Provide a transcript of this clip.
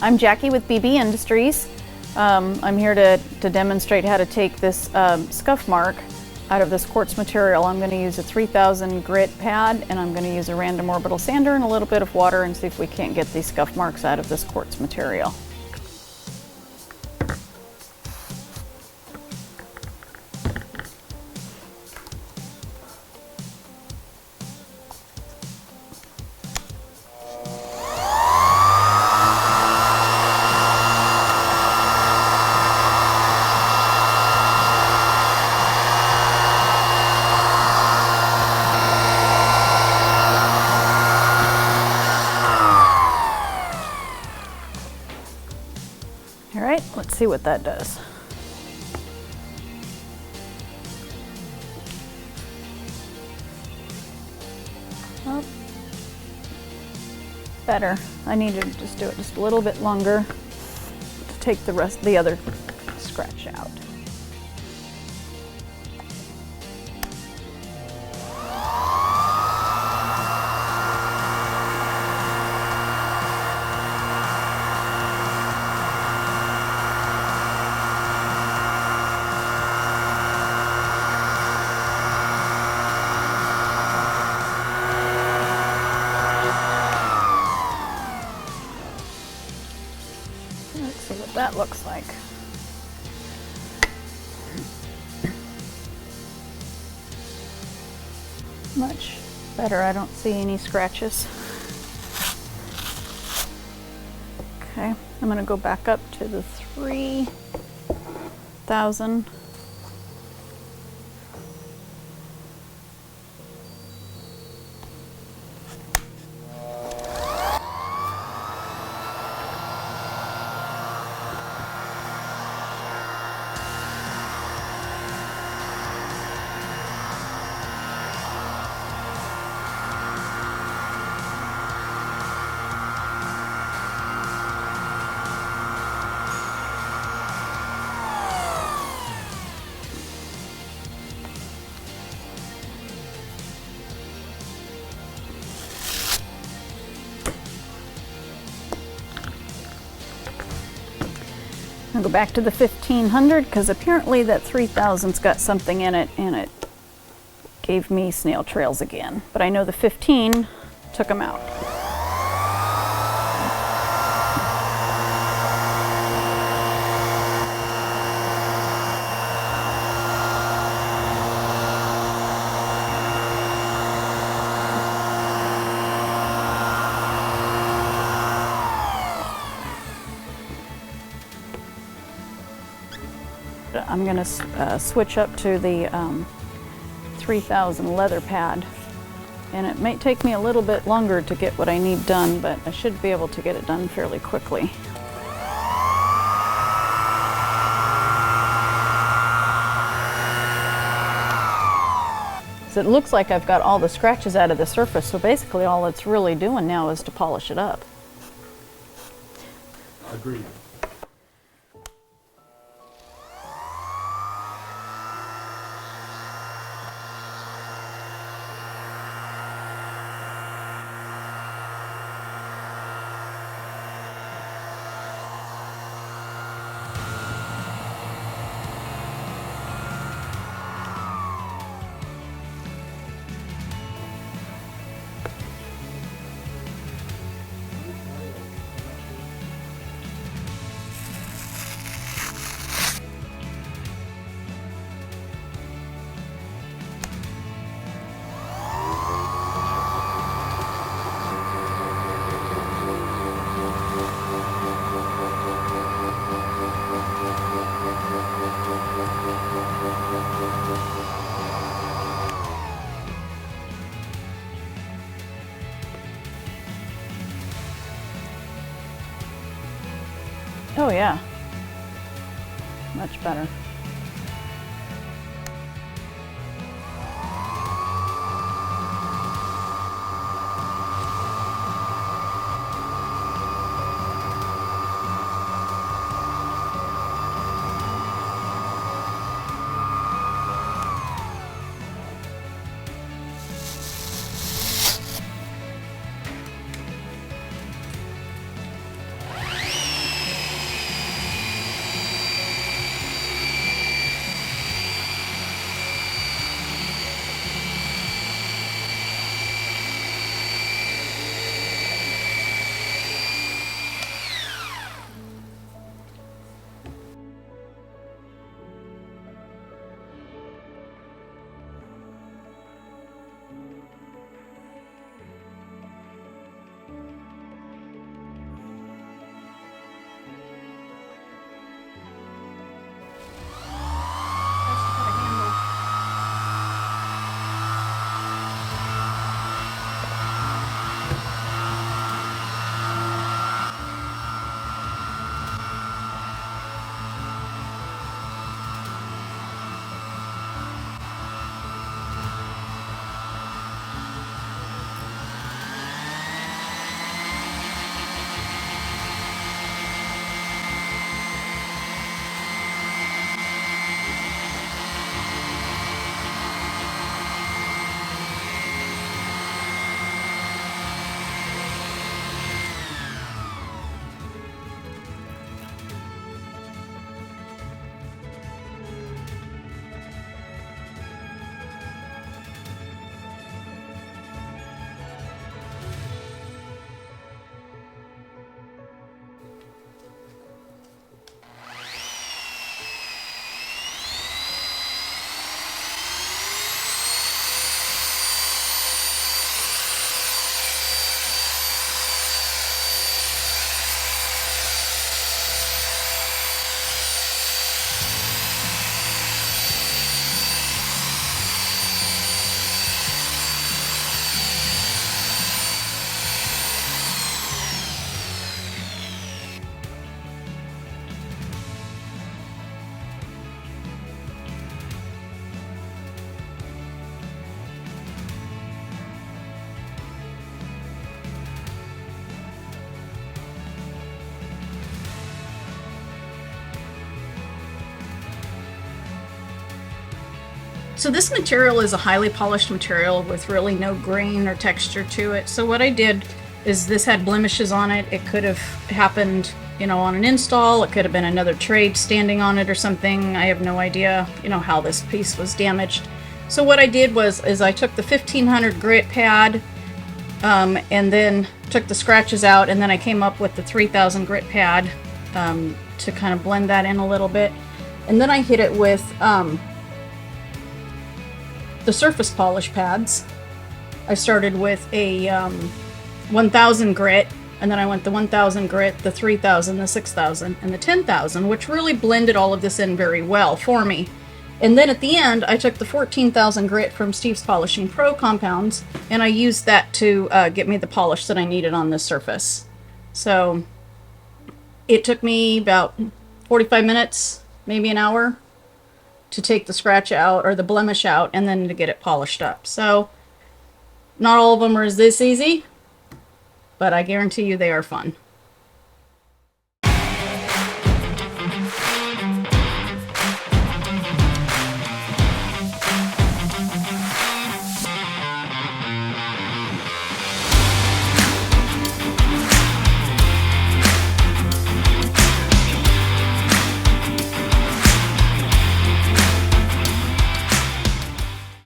I'm Jackie with BB Industries. I'm here to demonstrate how to take this scuff mark out of this quartz material. I'm going to use a 3000 grit pad, and I'm going to use a random orbital sander and a little bit of water and see if we can't get these scuff marks out of this quartz material. All right, let's see what that does. Oh, better. I need to just do it just a little bit longer to take the other scratch out. Let's see what that looks like. Much better. I don't see any scratches. Okay, I'm going to go back up to the 3000. I'll go back to the 1500 because apparently that 3000's got something in it and it gave me snail trails again. But I know the 15 took them out. I'm going to switch up to the 3000 leather pad, and it may take me a little bit longer to get what I need done, but I should be able to get it done fairly quickly. So it looks like I've got all the scratches out of the surface, so basically all it's really doing now is to polish it up. Agreed. Oh yeah, much better. So this material is a highly polished material with really no grain or texture to it. So what I did is this had blemishes on it. It could have happened, you know, on an install. It could have been another trade standing on it or something. I have no idea, you know, how this piece was damaged. So what I did is I took the 1500 grit pad and then took the scratches out, and then I came up with the 3000 grit pad to kind of blend that in a little bit. And then I hit it with the surface polish pads. I started with a 1000 grit, and then I went the 1000 grit, the 3000, the 6000, and the 10,000, which really blended all of this in very well for me. And then at the end, I took the 14,000 grit from Steve's Polishing Pro compounds, and I used that to get me the polish that I needed on this surface. So it took me about 45 minutes, maybe an hour, to take the scratch out or the blemish out, and then to get it polished up. So not all of them are this easy, but I guarantee you they are fun.